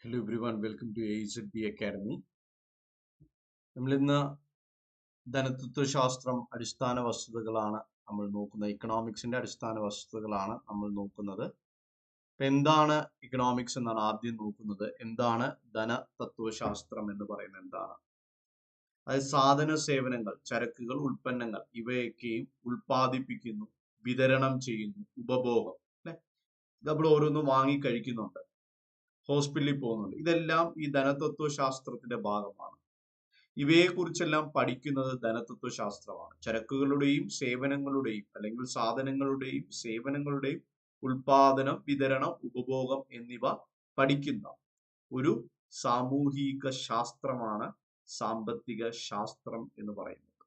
Hello everyone, welcome to AZB Academy. നമ്മൾ ഇന്ന് ധനതത്വശാസ്ത്രം അടിസ്ഥാന വസ്തുതകളാണ് നമ്മൾ നോക്കുന്നത്. ഇക്കണോമിക്സിന്റെ അടിസ്ഥാന വസ്തുതകളാണ് നമ്മൾ നോക്കുന്നത്. എന്താണ് ഇക്കണോമിക്സ് എന്നാണ് ആദ്യം നോക്കുന്നത്. എന്താണ് ധനതത്വശാസ്ത്രം എന്ന് പറയുന്നത് എന്താണ്? അതായത് സാധന സേവനങ്ങൾ, ചരക്കുകൾ, ഉൽപ്പന്നങ്ങൾ ഇവയൊക്കെയും ഉൽപ്പാദിപ്പിക്കുന്നു, വിതരണം ചെയ്യുന്നു, ഉപഭോഗം അല്ലെ, നമ്മൾ ഓരോന്നും വാങ്ങി കഴിക്കുന്നുണ്ട്, ഹോസ്പിറ്റലിൽ പോകുന്നുണ്ട്. ഇതെല്ലാം ഈ ധനതത്വശാസ്ത്രത്തിന്റെ ഭാഗമാണ്. ഇവയെക്കുറിച്ചെല്ലാം പഠിക്കുന്നത് ധനതത്വശാസ്ത്രമാണ്. ചരക്കുകളുടെയും സേവനങ്ങളുടെയും അല്ലെങ്കിൽ സാധനങ്ങളുടെയും സേവനങ്ങളുടെയും ഉൽപാദനം, വിതരണം, ഉപഭോഗം എന്നിവ പഠിക്കുന്ന ഒരു സാമൂഹിക ശാസ്ത്രമാണ് സാമ്പത്തിക ശാസ്ത്രം എന്ന് പറയുന്നത്.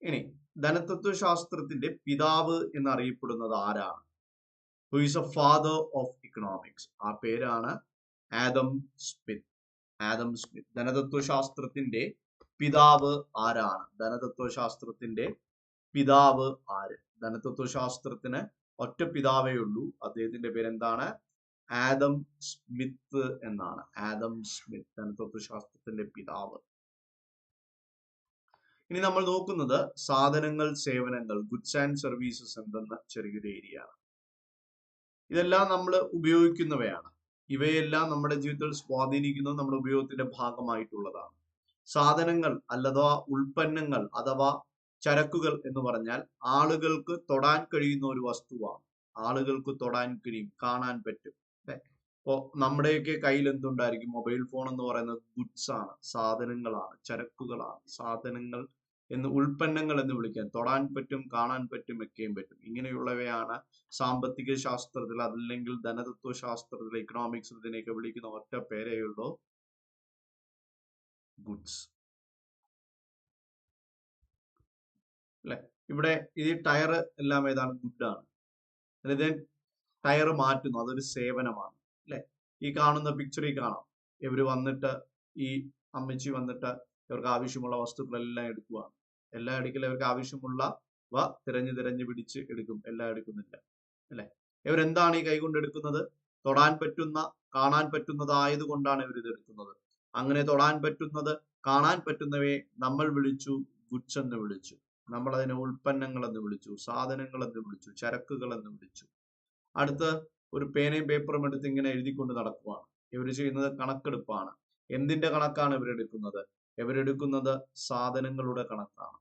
ഇനി ധനതത്വശാസ്ത്രത്തിന്റെ പിതാവ് എന്നറിയപ്പെടുന്നത് ആരാണ്? Who is a father of economics? ആ പേരാണ് ആദം സ്മിത്ത്. Adam Smith. ധനതത്വശാസ്ത്രത്തിന്റെ പിതാവ് ആരാണ്? ധനതത്വശാസ്ത്രത്തിന്റെ പിതാവ് ആര്? ധനതത്വശാസ്ത്രത്തിന് ഒറ്റ പിതാവേ ഉള്ളൂ. അദ്ദേഹത്തിന്റെ പേരെന്താണ്? ആദം സ്മിത്ത് എന്നാണ്. ആദം സ്മിത്ത് ധനതത്വശാസ്ത്രത്തിന്റെ പിതാവ്. ഇനി നമ്മൾ നോക്കുന്നത് സാധനങ്ങൾ, സേവനങ്ങൾ, ഗുഡ്സ് ആൻഡ് സർവീസസ് എന്തെന്ന ചെറിയൊരു ഏരിയ ആണ്. ഇതെല്ലാം നമ്മൾ ഉപയോഗിക്കുന്നവയാണ്. ഇവയെല്ലാം നമ്മുടെ ജീവിതത്തിൽ സ്വാധീനിക്കുന്നത് നമ്മുടെ ഉപയോഗത്തിന്റെ ഭാഗമായിട്ടുള്ളതാണ്. സാധനങ്ങൾ അഥവാ ഉൽപ്പന്നങ്ങൾ അഥവാ ചരക്കുകൾ എന്ന് പറഞ്ഞാൽ ആളുകൾക്ക് തൊടാൻ കഴിയുന്ന ഒരു വസ്തുവാണ്. ആളുകൾക്ക് തൊടാൻ കഴിയും, കാണാൻ പറ്റും അല്ലെ. ഇപ്പോ നമ്മുടെയൊക്കെ കയ്യിൽ എന്തുണ്ടായിരിക്കും? മൊബൈൽ ഫോൺ എന്ന് പറയുന്നത് ഗുഡ്സ് ആണ്, സാധനങ്ങളാണ്, ചരക്കുകളാണ്. സാധനങ്ങൾ എന്ന്, ഉൽപ്പന്നങ്ങൾ എന്ന് വിളിക്കാൻ, തൊടാൻ പറ്റും, കാണാൻ പറ്റും, വെക്കുകയും പറ്റും. ഇങ്ങനെയുള്ളവയാണ് സാമ്പത്തിക ശാസ്ത്രത്തിൽ അതല്ലെങ്കിൽ ധനതത്വശാസ്ത്രത്തിൽ, ഇക്കണോമിക്സിൽ ഇതിനെയൊക്കെ വിളിക്കുന്ന ഒറ്റ പേരെയുള്ളൂ, ഗുഡ്സ് അല്ലെ. ഇവിടെ ഈ ടയർ എല്ലാം ഏതാണ്? ഗുഡാണ്. അതായത് ടയർ മാറ്റുന്നു, അതൊരു സേവനമാണ് അല്ലെ. ഈ കാണുന്ന പിക്ചറിൽ കാണാം, ഇവര് വന്നിട്ട്, ഈ അമ്മച്ചി വന്നിട്ട് ഇവർക്ക് ആവശ്യമുള്ള വസ്തുക്കളെല്ലാം എടുക്കുകയാണ്. എല്ലാം എടുക്കില്ല, ഇവർക്ക് ആവശ്യമുള്ളവ തിരഞ്ഞു പിടിച്ച് എടുക്കും. എല്ലാം എടുക്കുന്നില്ല അല്ലെ. ഇവരെന്താണ് ഈ കൈകൊണ്ട് എടുക്കുന്നത്? തൊടാൻ പറ്റുന്ന, കാണാൻ പറ്റുന്നതായത് കൊണ്ടാണ് ഇവർ ഇത് എടുക്കുന്നത്. അങ്ങനെ തൊടാൻ പറ്റുന്നത്, കാണാൻ പറ്റുന്നവയെ നമ്മൾ വിളിച്ചു ഗുഡ്സ് എന്ന് വിളിച്ചു. നമ്മൾ അതിനെ ഉൽപ്പന്നങ്ങൾ എന്ന് വിളിച്ചു, സാധനങ്ങൾ എന്ന് വിളിച്ചു, ചരക്കുകൾ എന്ന് വിളിച്ചു. അടുത്ത് ഒരു പേനയും പേപ്പറും എടുത്ത് ഇങ്ങനെ എഴുതിക്കൊണ്ട് നടക്കുവാണ്. ഇവർ ചെയ്യുന്നത് കണക്കെടുപ്പാണ്. എന്തിന്റെ കണക്കാണ് ഇവരെടുക്കുന്നത്? ഇവരെടുക്കുന്നത് സാധനങ്ങളുടെ കണക്കാണ്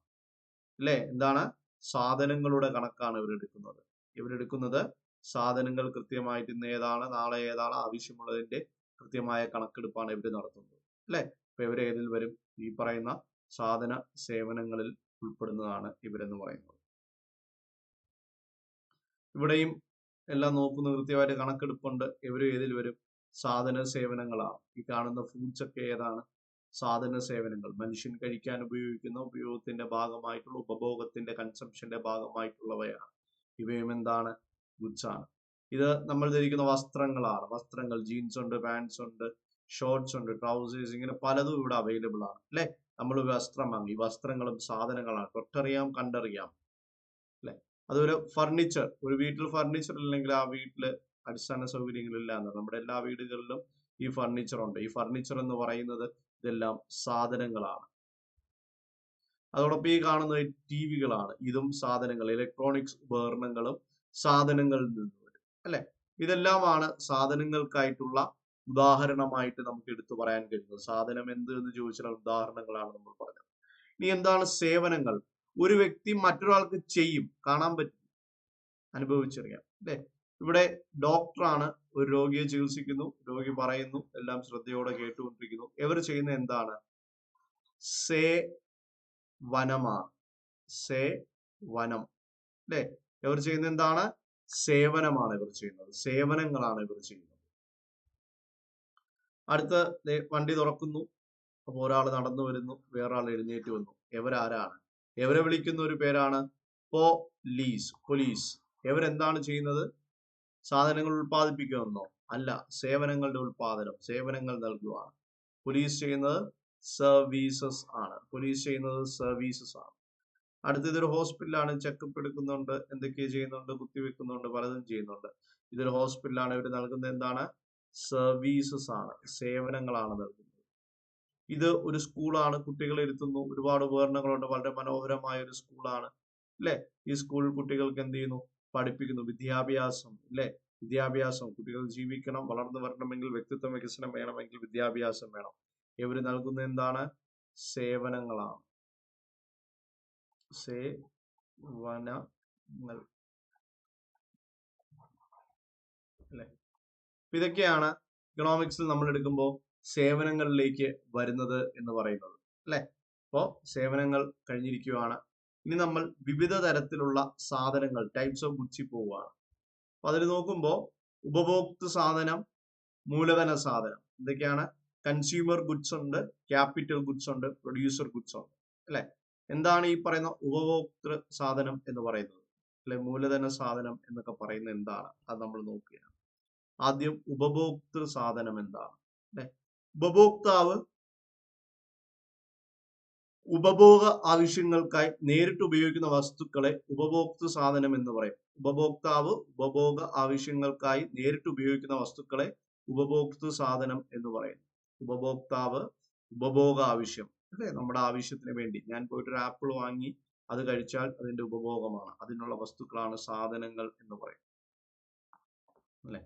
അല്ലെ. എന്താണ്? സാധനങ്ങളുടെ കണക്കാണ് ഇവരെടുക്കുന്നത്. ഇവരെടുക്കുന്നത് സാധനങ്ങൾ കൃത്യമായിട്ട് ഇന്ന് ഏതാണ്, നാളെ ഏതാണ് ആവശ്യമുള്ളതിന്റെ കൃത്യമായ കണക്കെടുപ്പാണ് ഇവർ നടത്തുന്നത് അല്ലെ. അപ്പൊ ഇവർ ഏതിൽ വരും? ഈ പറയുന്ന സാധന സേവനങ്ങളിൽ ഉൾപ്പെടുന്നതാണ് ഇവരെന്ന് പറയുന്നത്. ഇവിടെയും എല്ലാം നോക്കുന്ന കൃത്യമായിട്ട് കണക്കെടുപ്പുണ്ട്. ഇവരും ഏതിൽ വരും? സാധന സേവനങ്ങളാണ്. ഈ കാണുന്ന ഫ്രൂട്ട്സ് ഒക്കെ ഏതാണ്? സാധന സേവനങ്ങൾ. മനുഷ്യൻ കഴിക്കാൻ ഉപയോഗിക്കുന്ന, ഉപയോഗത്തിന്റെ ഭാഗമായിട്ടുള്ള, ഉപഭോഗത്തിന്റെ കൺസംഷന്റെ ഭാഗമായിട്ടുള്ളവയാണ്. ഇവയും എന്താണ്? ഗുഡ്സ് ആണ്. ഇത് നമ്മൾ ധരിക്കുന്ന വസ്ത്രങ്ങളാണ്. വസ്ത്രങ്ങൾ, ജീൻസ് ഉണ്ട്, പാൻസ് ഉണ്ട്, ഷോർട്സ് ഉണ്ട്, ട്രൗസേഴ്സ്, ഇങ്ങനെ പലതും ഇവിടെ അവൈലബിൾ ആണ് അല്ലെ. നമ്മൾ വസ്ത്രം വാങ്ങി, വസ്ത്രങ്ങളും സാധനങ്ങളാണ്. തൊട്ടറിയാം, കണ്ടറിയാം അല്ലെ. അതൊരു ഫർണിച്ചർ, ഒരു വീട്ടിൽ ഫർണിച്ചർ ഇല്ലെങ്കിൽ ആ വീട്ടില് അടിസ്ഥാന സൗകര്യങ്ങളില്ല എന്ന്. നമ്മുടെ എല്ലാ വീടുകളിലും ഈ ഫർണിച്ചർ ഉണ്ട്. ഈ ഫർണിച്ചർ എന്ന് പറയുന്നത് ഇതെല്ലാം സാധനങ്ങളാണ്. അതോടൊപ്പം ഈ കാണുന്ന ടിവികളാണ്. ഇതും സാധനങ്ങൾ, ഇലക്ട്രോണിക്സ് ഉപകരണങ്ങളും സാധനങ്ങളിൽ നിന്ന് വരും അല്ലെ. ഇതെല്ലാമാണ് സാധനങ്ങൾക്കായിട്ടുള്ള ഉദാഹരണമായിട്ട് നമുക്ക് എടുത്തു പറയാൻ കഴിയുന്നത്. സാധനം എന്ത് എന്ന് ചോദിച്ചാൽ ഉദാഹരണങ്ങളാണ് നമ്മൾ പറഞ്ഞത്. ഇനി എന്താണ് സേവനങ്ങൾ? ഒരു വ്യക്തി മറ്റൊരാൾക്ക് ചെയ്യും, കാണാൻ പറ്റും, അനുഭവിച്ചറിയാം അല്ലെ. ഇവിടെ ഡോക്ടറാണ് ഒരു രോഗിയെ ചികിത്സിക്കുന്നു, രോഗി പറയുന്നു, എല്ലാം ശ്രദ്ധയോടെ കേട്ടുകൊണ്ടിരിക്കുന്നു. ഇവർ ചെയ്യുന്ന എന്താണ്? സേവനമാണ്. സേവനം അല്ലെ. ഇവർ ചെയ്യുന്ന എന്താണ്? സേവനമാണ് ഇവർ ചെയ്യുന്നത്. സേവനങ്ങളാണ് ഇവർ ചെയ്യുന്നത്. അടുത്ത വണ്ടി തുറക്കുന്നു, അപ്പൊ ഒരാൾ നടന്നു വരുന്നു, വേറൊരാൾ എഴുന്നേറ്റ് വന്നു. ഇവരാരാണ്? ഇവരെ വിളിക്കുന്ന ഒരു പേരാണ് പോലീസ്. പോലീസ്. ഇവരെന്താണ് ചെയ്യുന്നത്? സാധനങ്ങൾ ഉൽപ്പാദിപ്പിക്കുമെന്നോ? അല്ല, സേവനങ്ങളുടെ ഉൽപാദനം, സേവനങ്ങൾ നൽകുകയാണ്. പോലീസ് ചെയ്യുന്നത് സർവീസസ് ആണ്. പോലീസ് ചെയ്യുന്നത് സർവീസസ് ആണ്. അടുത്ത ഇതൊരു ഹോസ്പിറ്റലാണ്, ചെക്കപ്പ് എടുക്കുന്നുണ്ട്, എന്തൊക്കെയോ ചെയ്യുന്നുണ്ട്, കുത്തിവെക്കുന്നുണ്ട്, പലതും ചെയ്യുന്നുണ്ട്. ഇതൊരു ഹോസ്പിറ്റലാണ്. ഇവർ നൽകുന്നത് എന്താണ്? സർവീസസ് ആണ്, സേവനങ്ങളാണ് നൽകുന്നത്. ഇത് ഒരു സ്കൂളാണ്, കുട്ടികളെ ഇരുത്തുന്നു, ഒരുപാട് ഉപകരണങ്ങളുണ്ട്, വളരെ മനോഹരമായ ഒരു സ്കൂളാണ് അല്ലെ. ഈ സ്കൂളിൽ കുട്ടികൾക്ക് എന്ത് ചെയ്യുന്നു? പഠിപ്പിക്കുന്നു. വിദ്യാഭ്യാസം അല്ലെ, വിദ്യാഭ്യാസം. കുട്ടികൾ ജീവിക്കണം, വളർന്നു വരണമെങ്കിൽ, വ്യക്തിത്വ വികസനം വേണമെങ്കിൽ വിദ്യാഭ്യാസം വേണം. ഇവർ നൽകുന്ന എന്താണ്? സേവനങ്ങളാണ്, സേവനങ്ങൾ അല്ലെ. ഇതൊക്കെയാണ് ഇക്കണോമിക്സിൽ നമ്മൾ എടുക്കുമ്പോൾ സേവനങ്ങളിലേക്ക് വരുന്നത് എന്ന് പറയുന്നത് അല്ലെ. അപ്പോ സേവനങ്ങൾ കഴിഞ്ഞിരിക്കുകയാണ്. ഇനി നമ്മൾ വിവിധ തരത്തിലുള്ള സാധനങ്ങൾ, ടൈപ്സ് ഓഫ് ഗുഡ്സിൽ പോവുകയാണ്. അപ്പൊ അതിൽ നോക്കുമ്പോൾ ഉപഭോക്തൃ സാധനം, മൂലധന സാധനം, എന്തൊക്കെയാണ്? കൺസ്യൂമർ ഗുഡ്സ് ഉണ്ട്, ക്യാപിറ്റൽ ഗുഡ്സ് ഉണ്ട്, പ്രൊഡ്യൂസർ ഗുഡ്സ് ഉണ്ട് അല്ലെ. എന്താണ് ഈ പറയുന്ന ഉപഭോക്തൃ സാധനം എന്ന് പറയുന്നത് അല്ലെ, മൂലധന സാധനം എന്നൊക്കെ പറയുന്നത് എന്താണ്? അത് നമ്മൾ നോക്കുകയാണ്. ആദ്യം ഉപഭോക്തൃ സാധനം എന്താണ് അല്ലെ. ഉപഭോക്താവ് ഉപഭോഗ ആവശ്യങ്ങൾക്കായി നേരിട്ട് ഉപയോഗിക്കുന്ന വസ്തുക്കളെ ഉപഭോക്തൃ സാധനം എന്ന് പറയും. ഉപഭോക്താവ് ഉപഭോഗ ആവശ്യങ്ങൾക്കായി നേരിട്ട് ഉപയോഗിക്കുന്ന വസ്തുക്കളെ ഉപഭോക്തൃ സാധനം എന്ന് പറയും. ഉപഭോക്താവ് ഉപഭോഗ ആവശ്യം അല്ലെ, നമ്മുടെ ആവശ്യത്തിന് വേണ്ടി ഞാൻ പോയിട്ടൊരു ആപ്പിൾ വാങ്ങി അത് കഴിച്ചാൽ അതിന്റെ ഉപഭോഗമാണ്, അതിനുള്ള വസ്തുക്കളാണ് സാധനങ്ങൾ എന്ന് പറയും അല്ലെ.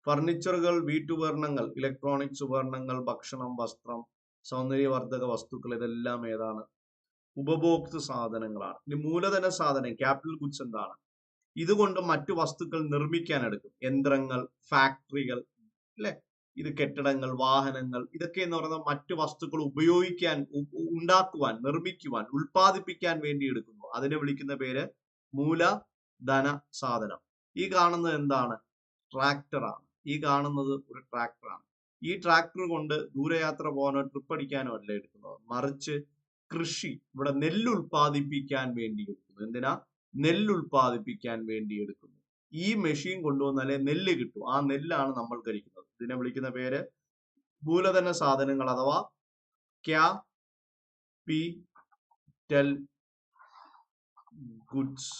ഫർണിച്ചറുകൾ, വീട്ടുപകരണങ്ങൾ, ഇലക്ട്രോണിക്സ് ഉപകരണങ്ങൾ, ഭക്ഷണം, വസ്ത്രം, സൗന്ദര്യവർദ്ധക വസ്തുക്കൾ, ഇതെല്ലാം ഏതാണ്? ഉപഭോക്തൃ സാധനങ്ങളാണ്. ഇനി മൂലധന സാധനം, ക്യാപിറ്റൽ ഗുഡ്സ് എന്താണ്? ഇതുകൊണ്ട് മറ്റു വസ്തുക്കൾ നിർമ്മിക്കാൻ എടുക്കും. യന്ത്രങ്ങൾ, ഫാക്ടറികൾ അല്ലെ, ഇത് കെട്ടിടങ്ങൾ, വാഹനങ്ങൾ, ഇതൊക്കെ എന്ന് പറയുന്നത് മറ്റു വസ്തുക്കൾ ഉപയോഗിക്കാൻ, ഉണ്ടാക്കുവാൻ, നിർമ്മിക്കുവാൻ, ഉൽപ്പാദിപ്പിക്കാൻ വേണ്ടി എടുക്കുന്നു. അതിനെ വിളിക്കുന്ന പേര് മൂലധന സാധനം. ഈ കാണുന്നത് എന്താണ്? ട്രാക്ടറാണ്. ഈ കാണുന്നത് ഒരു ട്രാക്ടറാണ്. ഈ ട്രാക്ടർ കൊണ്ട് ദൂരയാത്ര പോകാനോ ട്രിപ്പ് അടിക്കാനോ അല്ല എടുക്കുന്നത്, മറിച്ച് കൃഷി, ഇവിടെ നെല്ല് ഉൽപ്പാദിപ്പിക്കാൻ വേണ്ടി എടുക്കുന്നു. എന്തിനാ? നെല്ല് ഉൽപ്പാദിപ്പിക്കാൻ വേണ്ടി എടുക്കുന്നു. ഈ മെഷീൻ കൊണ്ടുവന്നാലേ നെല്ല് കിട്ടും. ആ നെല്ലാണ് നമ്മൾ കഴിക്കുന്നത്. ഇതിനെ വിളിക്കുന്ന പേര് മൂലധന സാധനങ്ങൾ അഥവാ ക്യാപിറ്റൽ ഗുഡ്സ്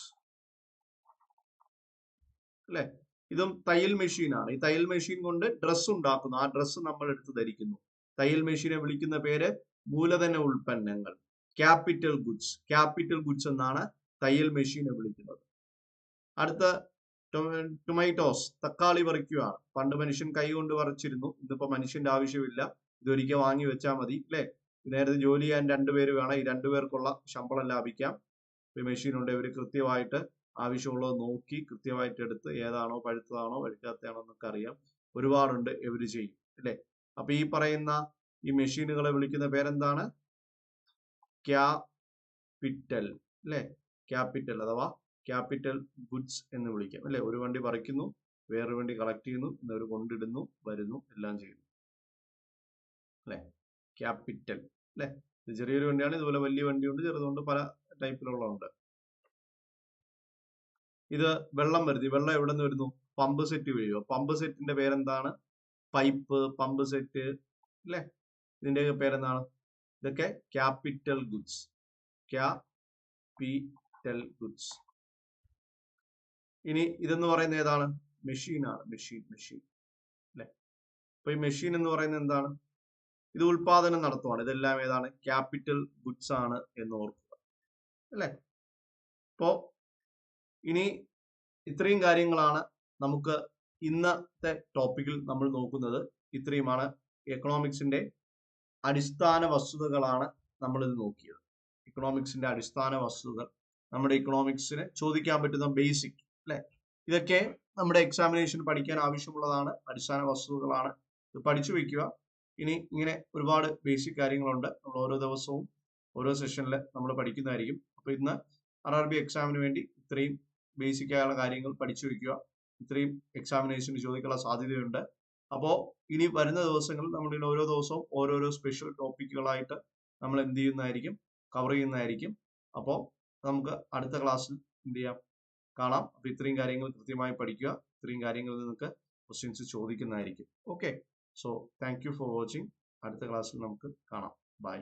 അല്ലെ. ഇതും തയ്യൽ മെഷീനാണ്. ഈ തയ്യൽ മെഷീൻ കൊണ്ട് ഡ്രസ്സ് ഉണ്ടാക്കുന്നു. ആ ഡ്രസ്സ് നമ്മൾ എടുത്ത് ധരിക്കുന്നു. തയ്യൽ മെഷീനെ വിളിക്കുന്ന പേര് മൂലധന ഉൽപ്പന്നങ്ങൾ, ക്യാപിറ്റൽ ഗുഡ്സ്. ക്യാപിറ്റൽ ഗുഡ്സ് എന്നാണ് തയ്യൽ മെഷീനെ വിളിക്കുന്നത്. അടുത്ത ടൊമാറ്റോസ്, തക്കാളി പറിക്കുകയാണ്. പണ്ട് മനുഷ്യൻ കൈ കൊണ്ട് പറിച്ചിരുന്നു. ഇന്നിപ്പോ മനുഷ്യന്റെ ആവശ്യമില്ല, ഇതൊരിക്കൽ വാങ്ങി വെച്ചാൽ മതി അല്ലെ. നേരത്തെ ജോലി ചെയ്യാൻ 2 പേര് വേണം. ഈ 2 പേർക്കുള്ള ശമ്പളം ലാഭിക്കാം. മെഷീൻ ഉണ്ട്. ഇവര് കൃത്യമായിട്ട് ആവശ്യമുള്ളത് നോക്കി കൃത്യമായിട്ട് എടുത്ത് ഏതാണോ, പഴുത്തതാണോ പഴുക്കാത്തതാണോ എന്നൊക്കെ അറിയാം. ഒരുപാടുണ്ട്, ഇവര് ചെയ്യും അല്ലെ. അപ്പൊ ഈ പറയുന്ന ഈ മെഷീനുകളെ വിളിക്കുന്ന പേരെന്താണ്? ക്യാപിറ്റൽ അല്ലെ. ക്യാപിറ്റൽ അഥവാ ക്യാപിറ്റൽ ഗുഡ്സ് എന്ന് വിളിക്കാം അല്ലെ. ഒരു വണ്ടി പറിക്കുന്നു, വേറൊരു വണ്ടി കളക്ട് ചെയ്യുന്നു, ഇന്നൊരു കൊണ്ടിടുന്നു, വരുന്നു, എല്ലാം ചെയ്യുന്നു അല്ലെ. ക്യാപിറ്റൽ അല്ലെ. ഇത് ചെറിയൊരു വണ്ടിയാണ്. ഇതുപോലെ വലിയ വണ്ടിയുണ്ട്, ചെറുതുണ്ട്, പല ടൈപ്പിലുള്ളതുണ്ട്. ഇത് വെള്ളം വരുന്നു. വെള്ളം എവിടെ നിന്ന് വരുന്നു? പമ്പ് സെറ്റ് വഴിയോ. പമ്പ് സെറ്റിന്റെ പേരെന്താണ്? പൈപ്പ്, പമ്പ് സെറ്റ് അല്ലെ. ഇതിന്റെ പേരെന്താണ്? ഇതൊക്കെ ക്യാപിറ്റൽ ഗുഡ്സ്. Capital goods. ഇനി ഇതെന്ന് പറയുന്നത് ഏതാണ്? മെഷീനാണ്. മെഷീൻ അല്ലെ. അപ്പൊ ഈ മെഷീൻ എന്ന് പറയുന്നത് എന്താണ്? ഇത് ഉൽപാദനം നടത്തുവാണ്. ഇതെല്ലാം ഏതാണ്? ക്യാപിറ്റൽ ഗുഡ്സ് ആണ് എന്ന് ഓർക്കുക അല്ലെ. അപ്പോ ഇനി ഇത്രയും കാര്യങ്ങളാണ് നമുക്ക് ഇന്നത്തെ ടോപ്പിക്കിൽ നമ്മൾ നോക്കുന്നത്. ഇത്രയുമാണ് എക്കണോമിക്സിന്റെ അടിസ്ഥാന വസ്തുതകളാണ് നമ്മൾ ഇത് നോക്കിയത്. ഇക്കണോമിക്സിന്റെ അടിസ്ഥാന വസ്തുതകൾ, നമ്മുടെ ഇക്കണോമിക്സിന് ചോദിക്കാൻ പറ്റുന്ന ബേസിക് അല്ലെ. ഇതൊക്കെ നമ്മുടെ എക്സാമിനേഷൻ പഠിക്കാൻ ആവശ്യമുള്ളതാണ്, അടിസ്ഥാന വസ്തുതകളാണ്. ഇത് പഠിച്ചു വെക്കുക. ഇനി ഇങ്ങനെ ഒരുപാട് ബേസിക് കാര്യങ്ങളുണ്ട്. നമ്മൾ ഓരോ ദിവസവും ഓരോ സെഷനിൽ നമ്മൾ പഠിക്കുന്നതായിരിക്കും. അപ്പൊ ഇന്ന് RRB എക്സാമിന് വേണ്ടി ഇത്രയും ബേസിക് ആയുള്ള കാര്യങ്ങൾ പഠിച്ചു വെക്കുക. ഇത്രയും എക്സാമിനേഷന് ചോദിക്കാനുള്ള സാധ്യതയുണ്ട്. അപ്പോൾ ഇനി വരുന്ന ദിവസങ്ങളിൽ നമ്മൾ ഓരോ ദിവസവും ഓരോരോ സ്പെഷ്യൽ ടോപ്പിക്കുകളായിട്ട് നമ്മൾ എന്ത് ചെയ്യുന്നതായിരിക്കും, കവർ ചെയ്യുന്നതായിരിക്കും. അപ്പോൾ നമുക്ക് അടുത്ത ക്ലാസ്സിൽ എന്ത് ചെയ്യാം, കാണാം. അപ്പൊ ഇത്രയും കാര്യങ്ങൾ കൃത്യമായി പഠിക്കുക. ഇത്രയും കാര്യങ്ങളിൽ നിങ്ങൾക്ക് ക്വസ്റ്റ്യൻസ് ചോദിക്കുന്നതായിരിക്കും. Okay, so thank you for watching. അടുത്ത ക്ലാസ്സിൽ നമുക്ക് കാണാം. ബൈ.